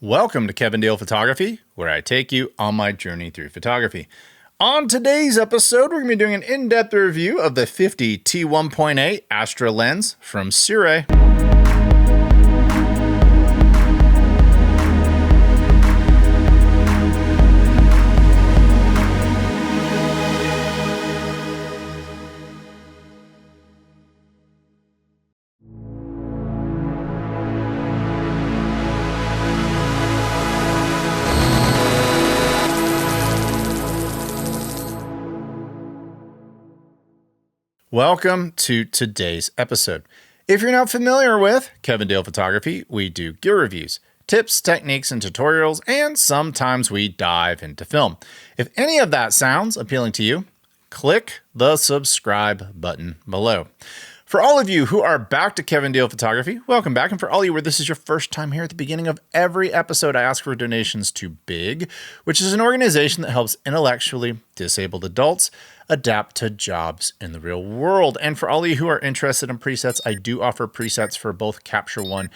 Welcome to Kevin Dale Photography, where I take you on my journey through photography. On today's episode, we're going to be doing an in-depth review of the 50 T1.8 Astra lens from Sirui. Welcome to today's episode. If you're not familiar with Kevin Dale Photography, we do gear reviews, tips, techniques, and tutorials, and sometimes we dive into film. If any of that sounds appealing to you, click the subscribe button below. For all of you who are back to Kevin Dale Photography, welcome back. And for all of you where this is your first time here, at the beginning of every episode, I ask for donations to BIG, which is an organization that helps intellectually disabled adults adapt to jobs in the real world. And for all of you who are interested in presets, I do offer presets for both Capture One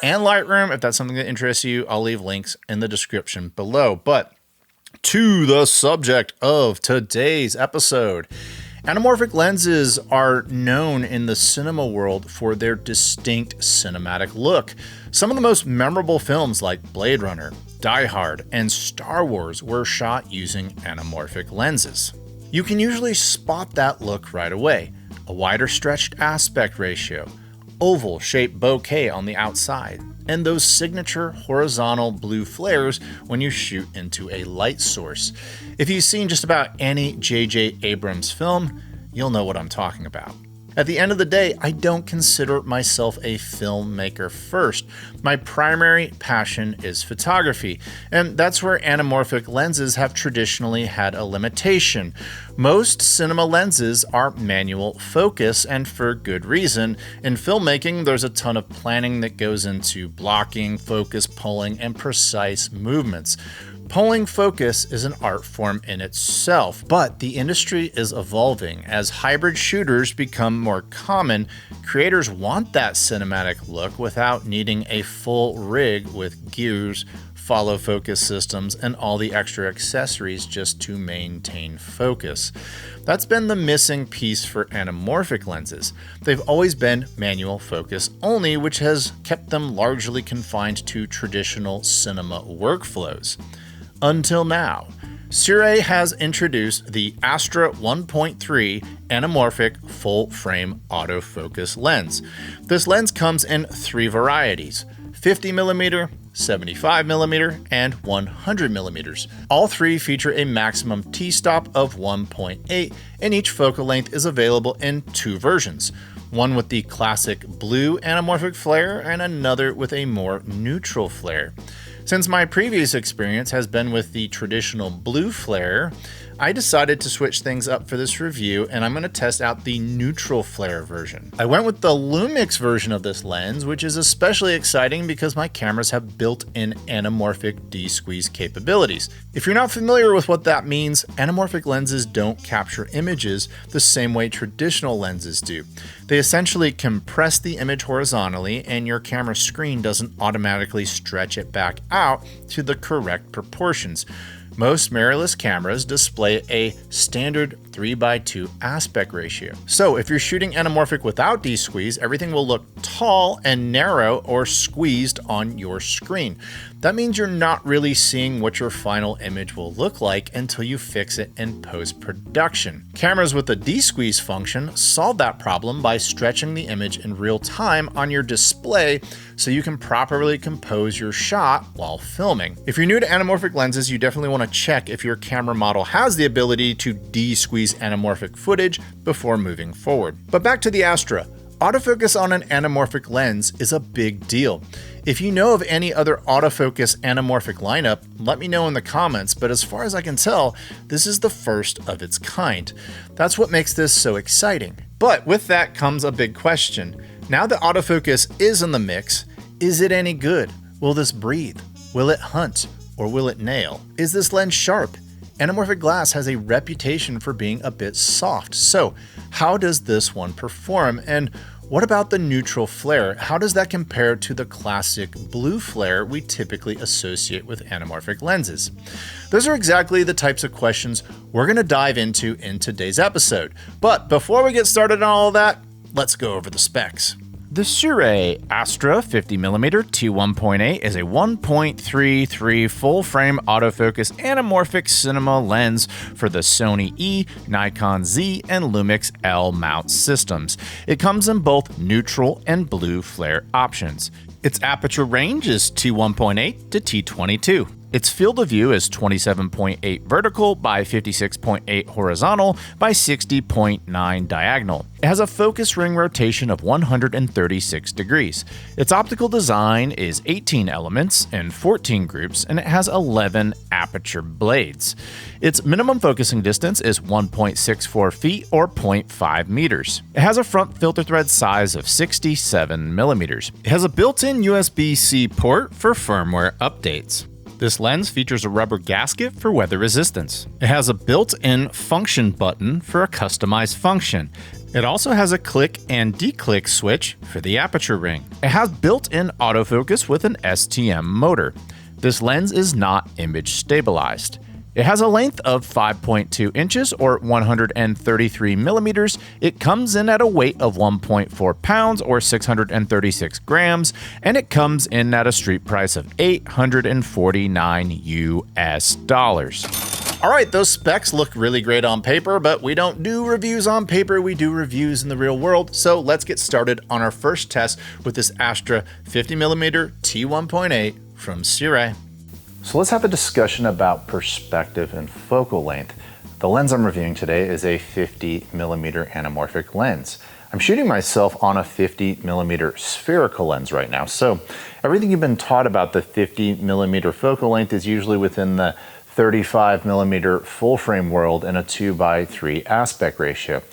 and Lightroom. If that's something that interests you, I'll leave links in the description below. But to the subject of today's episode. Anamorphic lenses are known in the cinema world for their distinct cinematic look. Some of the most memorable films like Blade Runner, Die Hard, and Star Wars were shot using anamorphic lenses. You can usually spot that look right away. A wider stretched aspect ratio, oval-shaped bokeh on the outside, and those signature horizontal blue flares when you shoot into a light source. If you've seen just about any J.J. Abrams film, you'll know what I'm talking about. At the end of the day, I don't consider myself a filmmaker first. My primary passion is photography, and that's where anamorphic lenses have traditionally had a limitation. Most cinema lenses are manual focus, and for good reason. In filmmaking, there's a ton of planning that goes into blocking, focus pulling, and precise movements. Pulling focus is an art form in itself, but the industry is evolving. As hybrid shooters become more common, creators want that cinematic look without needing a full rig with gears, follow focus systems, and all the extra accessories just to maintain focus. That's been the missing piece for anamorphic lenses. They've always been manual focus only, which has kept them largely confined to traditional cinema workflows. Until now, Sirui has introduced the Astra 1.3 anamorphic full-frame autofocus lens. This lens comes in three varieties: 50mm, 75mm, and 100mm. All three feature a maximum t-stop of 1.8, and each focal length is available in two versions. One with the classic blue anamorphic flare and another with a more neutral flare. Since my previous experience has been with the traditional blue flare, I decided to switch things up for this review, and I'm going to test out the neutral flare version. I went with the Lumix version of this lens, which is especially exciting because my cameras have built-in anamorphic D-squeeze capabilities. If you're not familiar with what that means, anamorphic lenses don't capture images the same way traditional lenses do. They essentially compress the image horizontally, and your camera screen doesn't automatically stretch it back out to the correct proportions. Most mirrorless cameras display a standard 3:2 aspect ratio. So if you're shooting anamorphic without D-squeeze, everything will look tall and narrow or squeezed on your screen. That means you're not really seeing what your final image will look like until you fix it in post-production. Cameras with the D-squeeze function solve that problem by stretching the image in real time on your display so you can properly compose your shot while filming. If you're new to anamorphic lenses, you definitely want to check if your camera model has the ability to de-squeeze anamorphic footage before moving forward. But back to the Astra. Autofocus on an anamorphic lens is a big deal. If you know of any other autofocus anamorphic lineup, let me know in the comments, but as far as I can tell, this is the first of its kind. That's what makes this so exciting. But with that comes a big question. Now that autofocus is in the mix, is it any good? Will this breathe? Will it hunt? Or will it nail? Is this lens sharp? Anamorphic glass has a reputation for being a bit soft, so how does this one perform, and What about the neutral flare? How does that compare to the classic blue flare we typically associate with anamorphic lenses? Those are exactly the types of questions we're going to dive into in today's episode. But before we get started on all of that, let's go over the specs. The Sirui Astra 50mm t1.8 is a 1.33 full-frame autofocus anamorphic cinema lens for the Sony E, Nikon Z, and Lumix L mount systems. It comes in both neutral and blue flare options. Its aperture range is t1.8 to t22. Its field of view is 27.8 vertical by 56.8 horizontal by 60.9 diagonal. It has a focus ring rotation of 136 degrees. Its optical design is 18 elements in 14 groups, and it has 11 aperture blades. Its minimum focusing distance is 1.64 feet or 0.5 meters. It has a front filter thread size of 67 millimeters. It has a built-in USB-C port for firmware updates. This lens features a rubber gasket for weather resistance. It has a built-in function button for a customized function. It also has a click and declick switch for the aperture ring. It has built-in autofocus with an STM motor. This lens is not image stabilized. It has a length of 5.2 inches or 133 millimeters. It comes in at a weight of 1.4 pounds or 636 grams, and it comes in at a street price of $849 US. All right, those specs look really great on paper, but we don't do reviews on paper, we do reviews in the real world. So let's get started on our first test with this Astra 50mm t1.8 from Sirui. So let's have a discussion about perspective and focal length. The lens I'm reviewing today is a 50mm anamorphic lens. I'm shooting myself on a 50mm spherical lens right now. So everything you've been taught about the 50mm focal length is usually within the 35mm full frame world in a 2:3 aspect ratio.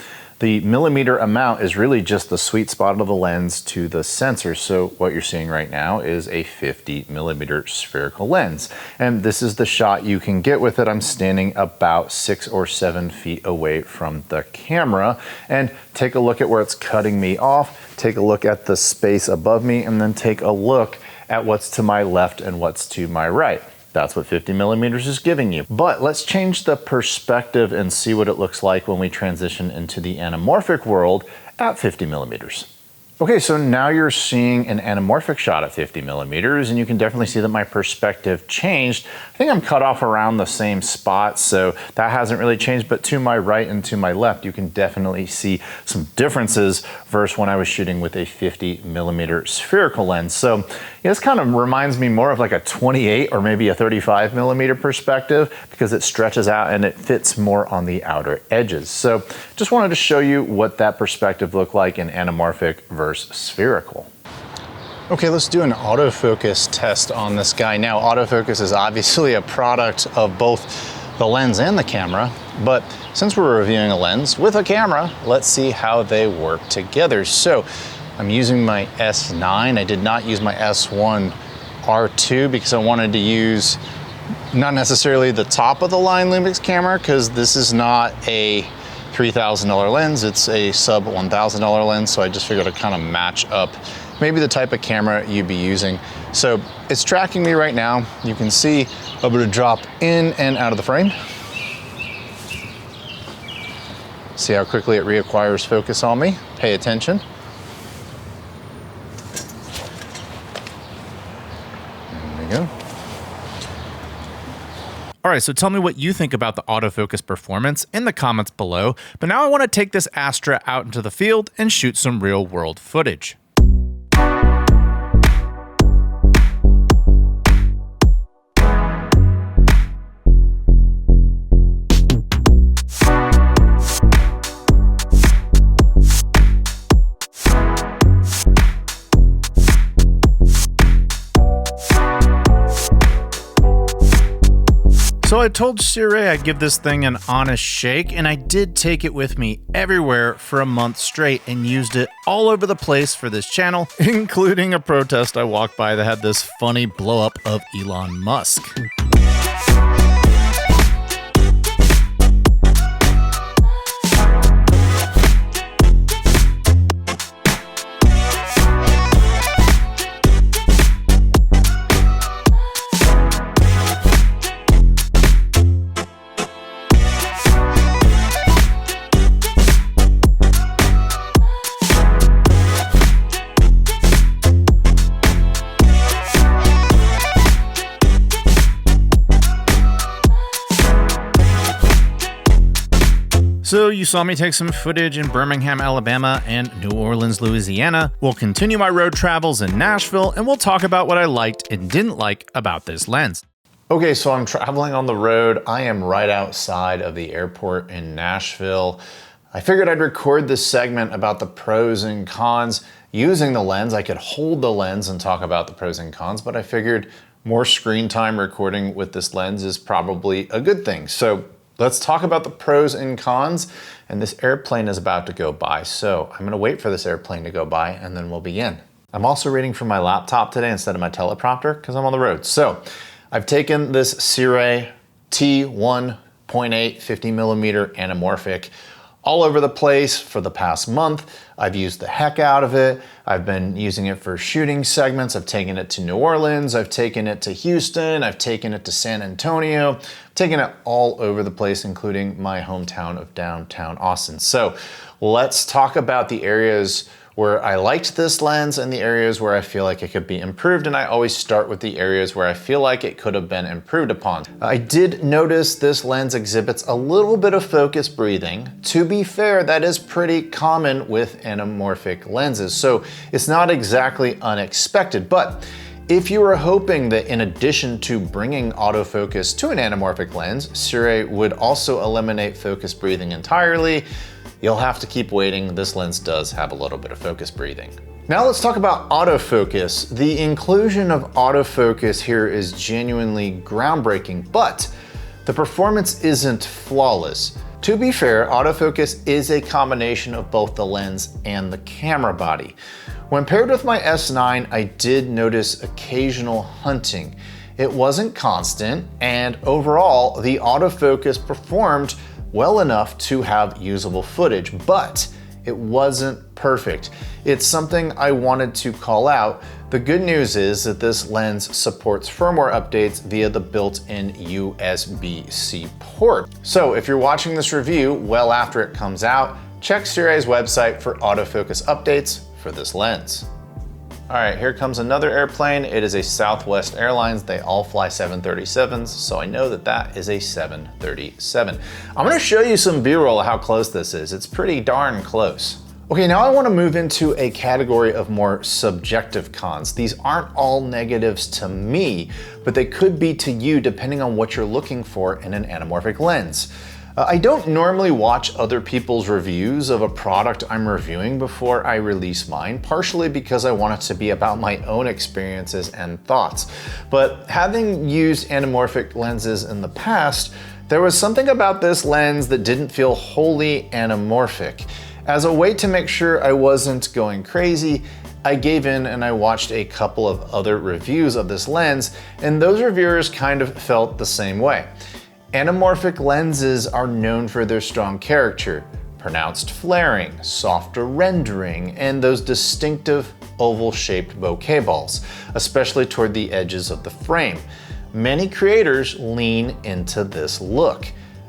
The millimeter amount is really just the sweet spot of the lens to the sensor. So what you're seeing right now is a 50mm spherical lens. And this is the shot you can get with it. I'm standing about 6 or 7 feet away from the camera. And take a look at where it's cutting me off, take a look at the space above me, and then take a look at what's to my left and what's to my right. That's what 50mm is giving you. But let's change the perspective and see what it looks like when we transition into the anamorphic world at 50mm. Okay, so now you're seeing an anamorphic shot at 50mm, and you can definitely see that my perspective changed. I think I'm cut off around the same spot, so that hasn't really changed, but to my right and to my left, you can definitely see some differences versus when I was shooting with a 50mm spherical lens. So yeah, this kind of reminds me more of like a 28 or maybe a 35mm perspective because it stretches out and it fits more on the outer edges. So just wanted to show you what that perspective looked like in anamorphic versus spherical. Okay, let's do an autofocus test on this guy. Now, autofocus is obviously a product of both the lens and the camera, but since we're reviewing a lens with a camera, let's see how they work together. So I'm using my S9. I did not use my S1 R2 because I wanted to use not necessarily the top of the line Lumix camera because this is not a $3,000 lens, it's a sub $1,000 lens, so I just figured I'd kind of match up maybe the type of camera you'd be using. So it's tracking me right now. You can see I'm going to drop in and out of the frame. See how quickly it reacquires focus on me. Pay attention. There we go. All right, so tell me what you think about the autofocus performance in the comments below. But now I want to take this Astra out into the field and shoot some real world footage. So I told Sirui I'd give this thing an honest shake, and I did take it with me everywhere for a month straight and used it all over the place for this channel, including a protest I walked by that had this funny blow up of Elon Musk. So you saw me take some footage in Birmingham, Alabama and New Orleans, Louisiana. We'll continue my road travels in Nashville and we'll talk about what I liked and didn't like about this lens. Okay, so I'm traveling on the road. I am right outside of the airport in Nashville. I figured I'd record this segment about the pros and cons using the lens. I could hold the lens and talk about the pros and cons, but I figured more screen time recording with this lens is probably a good thing. So let's talk about the pros and cons, and this airplane is about to go by. So I'm gonna wait for this airplane to go by and then we'll begin. I'm also reading from my laptop today instead of my teleprompter because I'm on the road. So I've taken this Sirui T1.8 50mm anamorphic all over the place for the past month. I've used the heck out of it. I've been using it for shooting segments. I've taken it to New Orleans. I've taken it to Houston. I've taken it to San Antonio. I've taken it all over the place, including my hometown of downtown Austin. So let's talk about the areas where I liked this lens and the areas where I feel like it could be improved. And I always start with the areas where I feel like it could have been improved upon. I did notice this lens exhibits a little bit of focus breathing. To be fair, that is pretty common with anamorphic lenses. So it's not exactly unexpected, but if you were hoping that in addition to bringing autofocus to an anamorphic lens, Sirui would also eliminate focus breathing entirely, you'll have to keep waiting. This lens does have a little bit of focus breathing. Now let's talk about autofocus. The inclusion of autofocus here is genuinely groundbreaking, but the performance isn't flawless. To be fair, autofocus is a combination of both the lens and the camera body. When paired with my S9, I did notice occasional hunting. It wasn't constant, and overall, the autofocus performed well enough to have usable footage, but it wasn't perfect. It's something I wanted to call out. The good news is that this lens supports firmware updates via the built-in USB-C port. So if you're watching this review well after it comes out, check Sirui's website for autofocus updates for this lens. All right, here comes another airplane. It is a Southwest Airlines. They all fly 737s, so I know that that is a 737. I'm gonna show you some B-roll of how close this is. It's pretty darn close. Okay, now I wanna move into a category of more subjective cons. These aren't all negatives to me, but they could be to you depending on what you're looking for in an anamorphic lens. I don't normally watch other people's reviews of a product I'm reviewing before I release mine, partially because I want it to be about my own experiences and thoughts. But having used anamorphic lenses in the past, there was something about this lens that didn't feel wholly anamorphic. As a way to make sure I wasn't going crazy, I gave in and I watched a couple of other reviews of this lens, and those reviewers kind of felt the same way. Anamorphic lenses are known for their strong character, pronounced flaring, softer rendering, and those distinctive oval-shaped bokeh balls, especially toward the edges of the frame. Many creators lean into this look.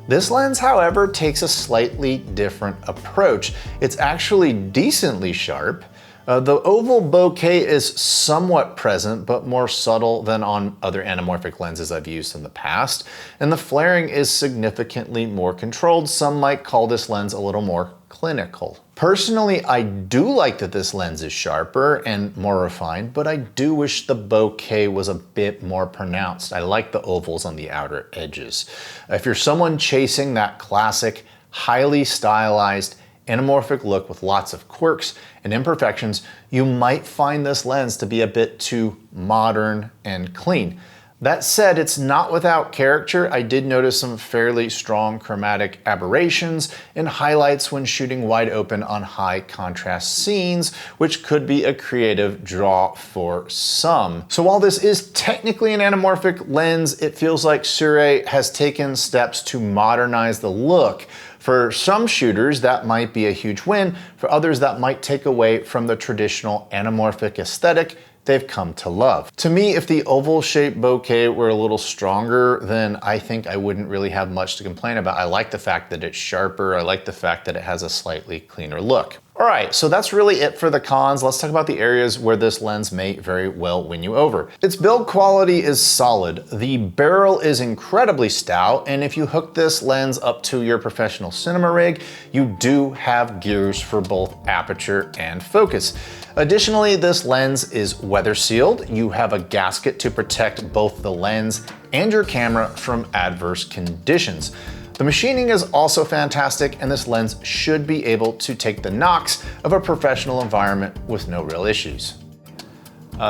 This lens, however, takes a slightly different approach. It's actually decently sharp. The oval bokeh is somewhat present, but more subtle than on other anamorphic lenses I've used in the past, and the flaring is significantly more controlled. Some might call this lens a little more clinical. Personally, I do like that this lens is sharper and more refined, but I do wish the bokeh was a bit more pronounced. I like the ovals on the outer edges. If you're someone chasing that classic, highly stylized, anamorphic look with lots of quirks and imperfections, you might find this lens to be a bit too modern and clean. That said, it's not without character. I did notice some fairly strong chromatic aberrations and highlights when shooting wide open on high contrast scenes, which could be a creative draw for some. So while this is technically an anamorphic lens, it feels like Sirui has taken steps to modernize the look. For some shooters, that might be a huge win. For others, that might take away from the traditional anamorphic aesthetic they've come to love. To me, if the oval-shaped bokeh were a little stronger, then I think I wouldn't really have much to complain about. I like the fact that it's sharper. I like the fact that it has a slightly cleaner look. All right, so that's really it for the cons. Let's talk about the areas where this lens may very well win you over. Its build quality is solid. The barrel is incredibly stout, and if you hook this lens up to your professional cinema rig, you do have gears for both aperture and focus. Additionally, this lens is weather sealed. You have a gasket to protect both the lens and your camera from adverse conditions. The machining is also fantastic, and this lens should be able to take the knocks of a professional environment with no real issues.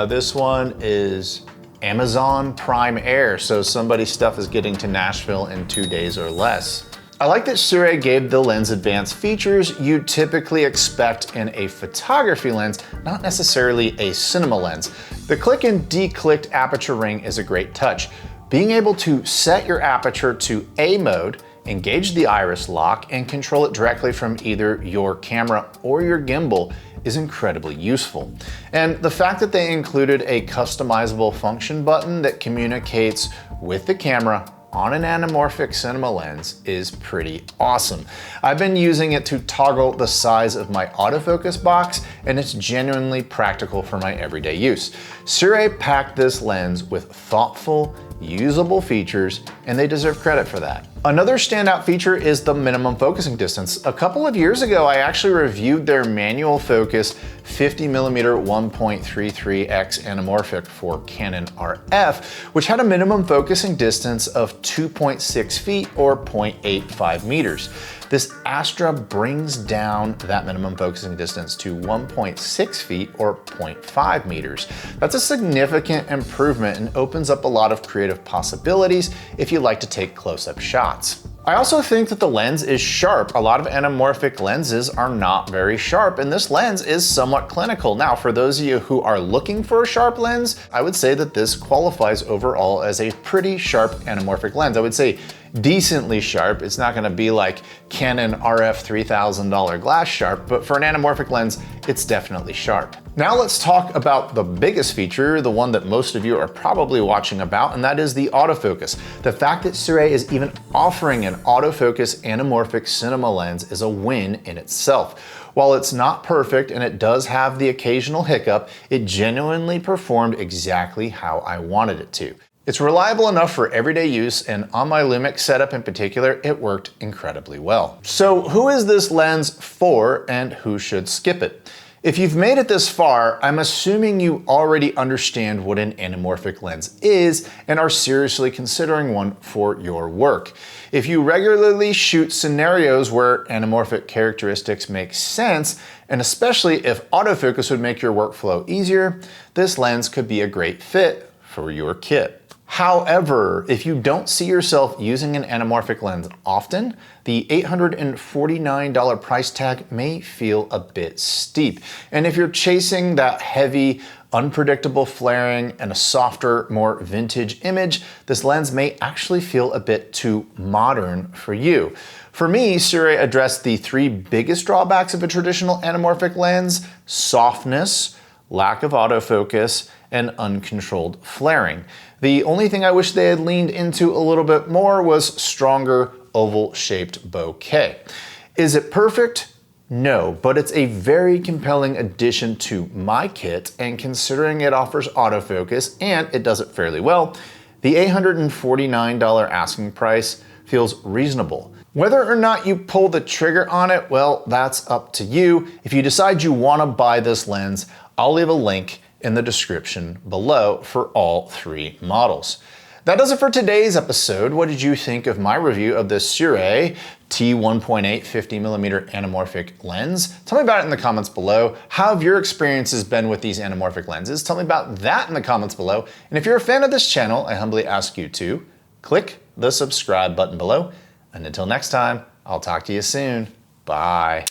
This one is Amazon Prime Air, so somebody's stuff is getting to Nashville in 2 days or less. I like that Sirui gave the lens advanced features you typically expect in a photography lens, not necessarily a cinema lens. The click and declicked aperture ring is a great touch. Being able to set your aperture to A mode, engage the iris lock, and control it directly from either your camera or your gimbal is incredibly useful. And the fact that they included a customizable function button that communicates with the camera on an anamorphic cinema lens is pretty awesome. I've been using it to toggle the size of my autofocus box, and it's genuinely practical for my everyday use. Sirui packed this lens with thoughtful, usable features, and they deserve credit for that. Another standout feature is the minimum focusing distance. A couple of years ago, I actually reviewed their manual focus 50mm 1.33x anamorphic for Canon RF, which had a minimum focusing distance of 2.6 feet or 0.85 meters. This Astra brings down that minimum focusing distance to 1.6 feet or 0.5 meters. That's a significant improvement and opens up a lot of creative possibilities if you like to take close-up shots. I also think that the lens is sharp. A lot of anamorphic lenses are not very sharp, and this lens is somewhat clinical. Now, for those of you who are looking for a sharp lens, I would say that this qualifies overall as a pretty sharp anamorphic lens. I would say decently sharp. It's not gonna be like Canon RF $3,000 glass sharp, but for an anamorphic lens, it's definitely sharp. Now let's talk about the biggest feature, the one that most of you are probably watching about, and that is the autofocus. The fact that Sirui is even offering an autofocus anamorphic cinema lens is a win in itself. While it's not perfect and it does have the occasional hiccup, it genuinely performed exactly how I wanted it to. It's reliable enough for everyday use, and on my Lumix setup in particular, it worked incredibly well. So who is this lens for, and who should skip it? If you've made it this far, I'm assuming you already understand what an anamorphic lens is and are seriously considering one for your work. If you regularly shoot scenarios where anamorphic characteristics make sense, and especially if autofocus would make your workflow easier, this lens could be a great fit for your kit. However, if you don't see yourself using an anamorphic lens often, the $849 price tag may feel a bit steep. And if you're chasing that heavy, unpredictable flaring and a softer, more vintage image, this lens may actually feel a bit too modern for you. For me, Sirui addressed the three biggest drawbacks of a traditional anamorphic lens: softness, lack of autofocus, and uncontrolled flaring. The only thing I wish they had leaned into a little bit more was stronger oval-shaped bokeh. Is it perfect? No, but it's a very compelling addition to my kit, and considering it offers autofocus and it does it fairly well, the $849 asking price feels reasonable. Whether or not you pull the trigger on it, well, that's up to you. If you decide you want to buy this lens, I'll leave a link in the description below for all three models. That does it for today's episode. What did you think of my review of the Sirui T1.8 50mm anamorphic lens? Tell me about it in the comments below. How have your experiences been with these anamorphic lenses? Tell me about that in the comments below. And if you're a fan of this channel, I humbly ask you to click the subscribe button below. And until next time, I'll talk to you soon. Bye.